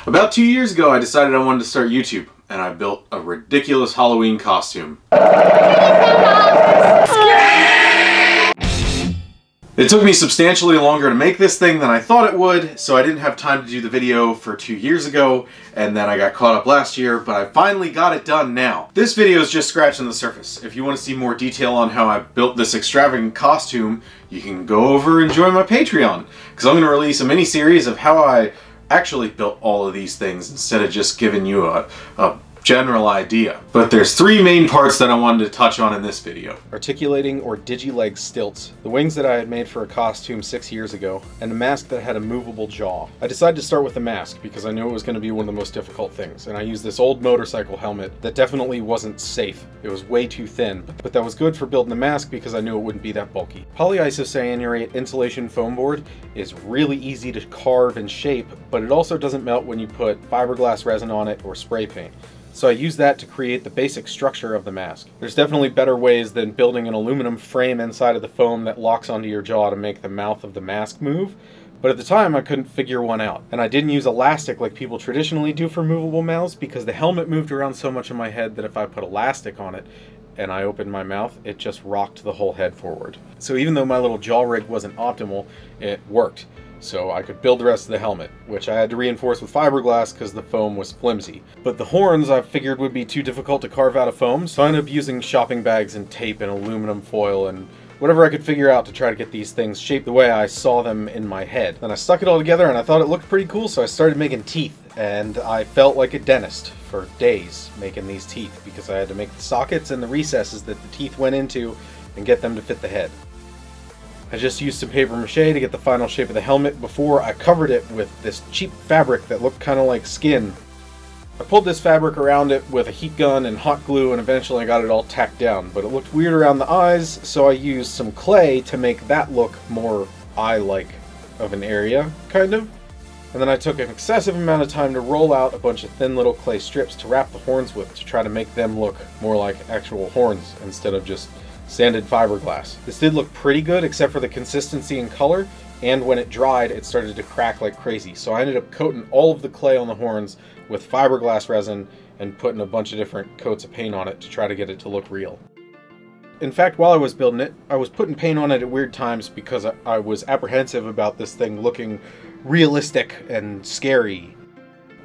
About 2 years ago, I decided I wanted to start YouTube, and I built a ridiculous Halloween costume. It took me substantially longer to make this thing than I thought it would, so I didn't have time to do the video for 2 years ago, and then I got caught up last year, but I finally got it done now. This video is just scratching the surface. If you want to see more detail on how I built this extravagant costume, you can go over and join my Patreon, because I'm going to release a mini-series of how I actually built all of these things instead of just giving you a general idea. But there's three main parts that I wanted to touch on in this video. Articulating or digi-leg stilts, the wings that I had made for a costume 6 years ago, and a mask that had a movable jaw. I decided to start with the mask because I knew it was going to be one of the most difficult things, and I used this old motorcycle helmet that definitely wasn't safe. It was way too thin, but that was good for building the mask because I knew it wouldn't be that bulky. Polyisocyanurate insulation foam board is really easy to carve and shape, but it also doesn't melt when you put fiberglass resin on it or spray paint. So I used that to create the basic structure of the mask. There's definitely better ways than building an aluminum frame inside of the foam that locks onto your jaw to make the mouth of the mask move, but at the time I couldn't figure one out. And I didn't use elastic like people traditionally do for movable mouths because the helmet moved around so much in my head that if I put elastic on it and I opened my mouth, it just rocked the whole head forward. So even though my little jaw rig wasn't optimal, it worked. So I could build the rest of the helmet, which I had to reinforce with fiberglass because the foam was flimsy. But the horns I figured would be too difficult to carve out of foam, so I ended up using shopping bags and tape and aluminum foil and whatever I could figure out to try to get these things shaped the way I saw them in my head. Then I stuck it all together and I thought it looked pretty cool, so I started making teeth, and I felt like a dentist for days making these teeth because I had to make the sockets and the recesses that the teeth went into and get them to fit the head. I just used some paper mache to get the final shape of the helmet before I covered it with this cheap fabric that looked kind of like skin. I pulled this fabric around it with a heat gun and hot glue and eventually I got it all tacked down, but it looked weird around the eyes, so I used some clay to make that look more eye-like of an area, kind of. And then I took an excessive amount of time to roll out a bunch of thin little clay strips to wrap the horns with to try to make them look more like actual horns instead of just sanded fiberglass. This did look pretty good except for the consistency and color, and when it dried it started to crack like crazy. So I ended up coating all of the clay on the horns with fiberglass resin and putting a bunch of different coats of paint on it to try to get it to look real. In fact, while I was building it, I was putting paint on it at weird times because I was apprehensive about this thing looking realistic and scary.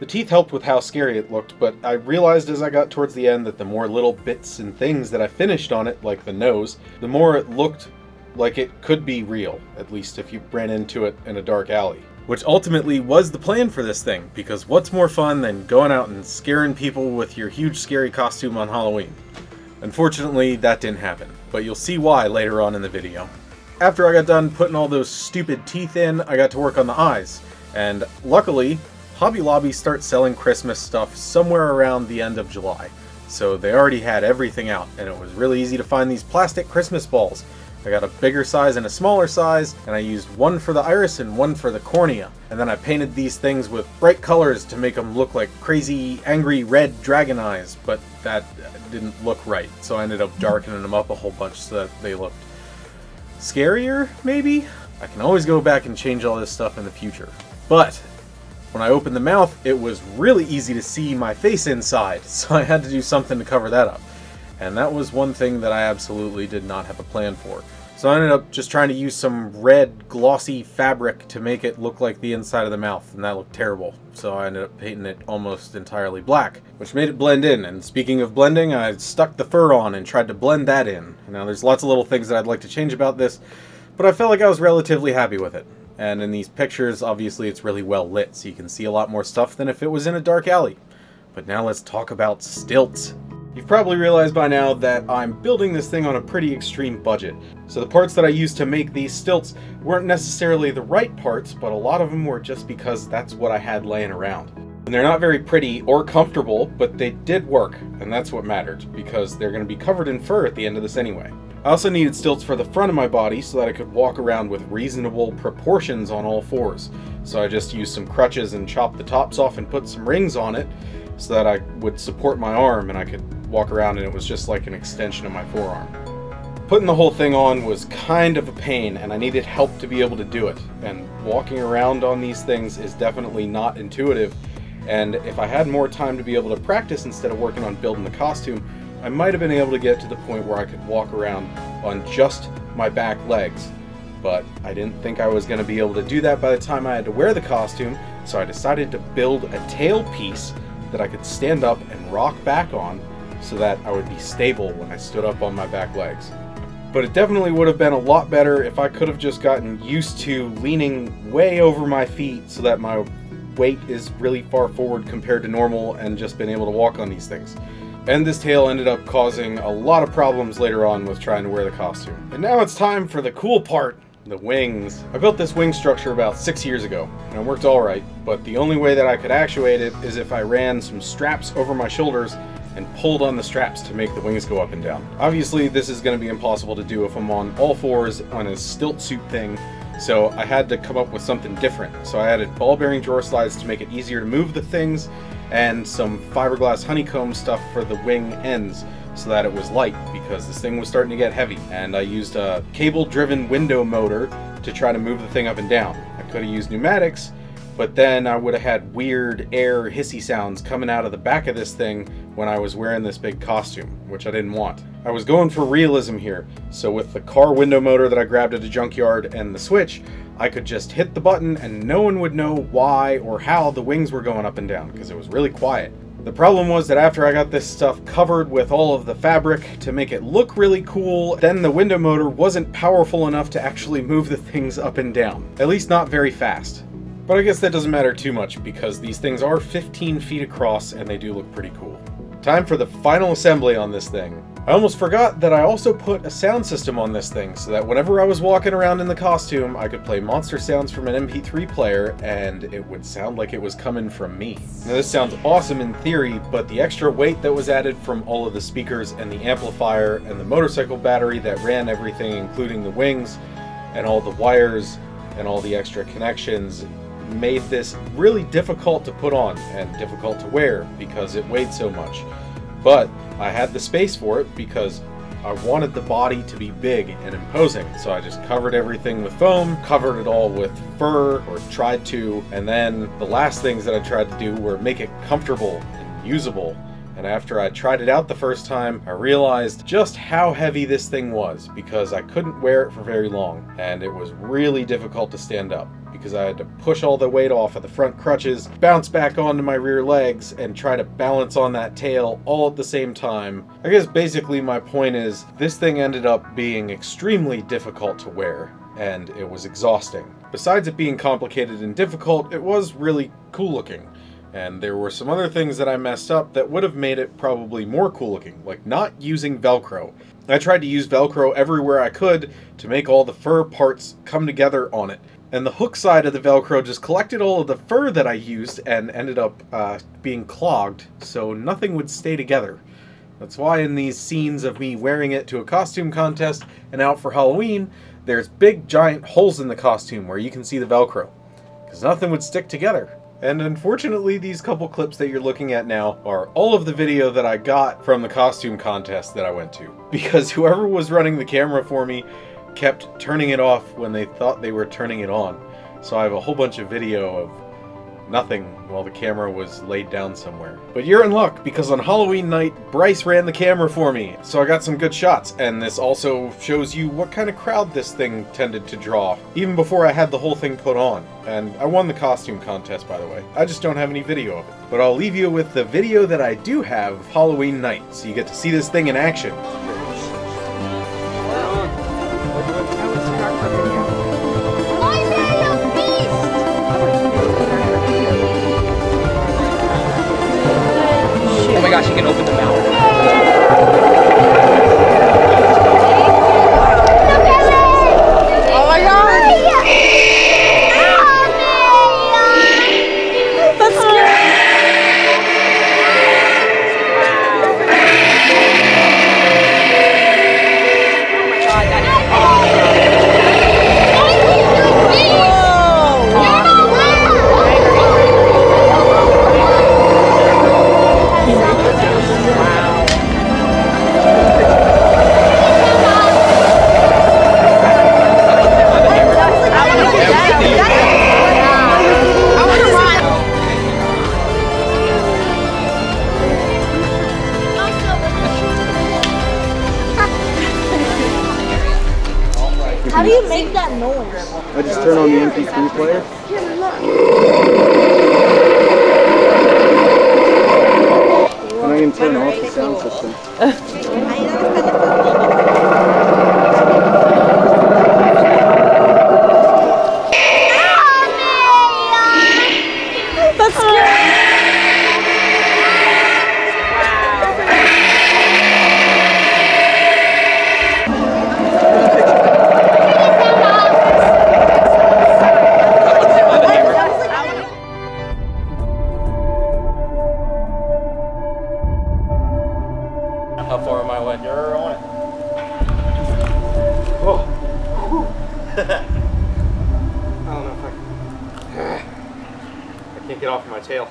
The teeth helped with how scary it looked, but I realized as I got towards the end that the more little bits and things that I finished on it, like the nose, the more it looked like it could be real, at least if you ran into it in a dark alley. Which ultimately was the plan for this thing, because what's more fun than going out and scaring people with your huge scary costume on Halloween? Unfortunately, that didn't happen, but you'll see why later on in the video. After I got done putting all those stupid teeth in, I got to work on the eyes, and luckily, Hobby Lobby starts selling Christmas stuff somewhere around the end of July. So they already had everything out, and it was really easy to find these plastic Christmas balls. I got a bigger size and a smaller size, and I used one for the iris and one for the cornea. And then I painted these things with bright colors to make them look like crazy, angry red dragon eyes, but that didn't look right. So I ended up darkening them up a whole bunch so that they looked scarier, maybe? I can always go back and change all this stuff in the future. But when I opened the mouth, it was really easy to see my face inside, so I had to do something to cover that up. And that was one thing that I absolutely did not have a plan for. So I ended up just trying to use some red, glossy fabric to make it look like the inside of the mouth, and that looked terrible. So I ended up painting it almost entirely black, which made it blend in. And speaking of blending, I stuck the fur on and tried to blend that in. Now there's lots of little things that I'd like to change about this, but I felt like I was relatively happy with it. And in these pictures, obviously it's really well lit, so you can see a lot more stuff than if it was in a dark alley. But now let's talk about stilts. You've probably realized by now that I'm building this thing on a pretty extreme budget. So the parts that I used to make these stilts weren't necessarily the right parts, but a lot of them were just because that's what I had laying around. And they're not very pretty or comfortable, but they did work, and that's what mattered, because they're going to be covered in fur at the end of this anyway. I also needed stilts for the front of my body so that I could walk around with reasonable proportions on all fours. So I just used some crutches and chopped the tops off and put some rings on it so that I would support my arm and I could walk around and it was just like an extension of my forearm. Putting the whole thing on was kind of a pain and I needed help to be able to do it. And walking around on these things is definitely not intuitive. and if I had more time to be able to practice instead of working on building the costume, I might have been able to get to the point where I could walk around on just my back legs. But I didn't think I was going to be able to do that by the time I had to wear the costume, so I decided to build a tail piece that I could stand up and rock back on so that I would be stable when I stood up on my back legs. But it definitely would have been a lot better if I could have just gotten used to leaning way over my feet so that my weight is really far forward compared to normal and just been able to walk on these things. And this tail ended up causing a lot of problems later on with trying to wear the costume. And now it's time for the cool part, the wings. I built this wing structure about 6 years ago, and it worked alright, but the only way that I could actuate it is if I ran some straps over my shoulders and pulled on the straps to make the wings go up and down. Obviously, this is going to be impossible to do if I'm on all fours on a stilt suit thing, so I had to come up with something different. So I added ball bearing drawer slides to make it easier to move the things, and some fiberglass honeycomb stuff for the wing ends so that it was light, because this thing was starting to get heavy. And I used a cable driven window motor to try to move the thing up and down. I could have used pneumatics, but then I would have had weird air hissy sounds coming out of the back of this thing when I was wearing this big costume, which I didn't want. I was going for realism here, so with the car window motor that I grabbed at a junkyard and the switch, I could just hit the button and no one would know why or how the wings were going up and down, because it was really quiet. The problem was that after I got this stuff covered with all of the fabric to make it look really cool, then the window motor wasn't powerful enough to actually move the things up and down. At least not very fast. But I guess that doesn't matter too much, because these things are 15 feet across and they do look pretty cool. Time for the final assembly on this thing. I almost forgot that I also put a sound system on this thing, so that whenever I was walking around in the costume, I could play monster sounds from an MP3 player, and it would sound like it was coming from me. Now this sounds awesome in theory, but the extra weight that was added from all of the speakers and the amplifier and the motorcycle battery that ran everything, including the wings, and all the wires, and all the extra connections, made this really difficult to put on and difficult to wear because it weighed so much. But I had the space for it because I wanted the body to be big and imposing, so I just covered everything with foam, covered it all with fur, or tried to, and then the last things that I tried to do were make it comfortable and usable. And after I tried it out the first time, I realized just how heavy this thing was, because I couldn't wear it for very long, and it was really difficult to stand up, because I had to push all the weight off of the front crutches, bounce back onto my rear legs, and try to balance on that tail all at the same time. I guess basically my point is, this thing ended up being extremely difficult to wear, and it was exhausting. Besides it being complicated and difficult, it was really cool looking. And there were some other things that I messed up that would have made it probably more cool looking, like not using Velcro. I tried to use Velcro everywhere I could to make all the fur parts come together on it. And the hook side of the Velcro just collected all of the fur that I used and ended up being clogged, so nothing would stay together. That's why in these scenes of me wearing it to a costume contest and out for Halloween, there's big giant holes in the costume where you can see the Velcro, because nothing would stick together. And unfortunately, these couple clips that you're looking at now are all of the video that I got from the costume contest that I went to. Because whoever was running the camera for me kept turning it off when they thought they were turning it on. So I have a whole bunch of video of nothing while the camera was laid down somewhere. But you're in luck, because on Halloween night, Bryce ran the camera for me, so I got some good shots, and this also shows you what kind of crowd this thing tended to draw, even before I had the whole thing put on. And I won the costume contest, by the way. I just don't have any video of it. But I'll leave you with the video that I do have of Halloween night, so you get to see this thing in action. Oh my gosh, you can open the mouth. Oh my god! That's scary! Oh my god, that is awesome! Whoa! do you make that noise? I just turn on the MP3 player. And I can turn off the sound system. That's scary. How far am I away? You're on it. Oh. I don't know if I can't get off of my tail.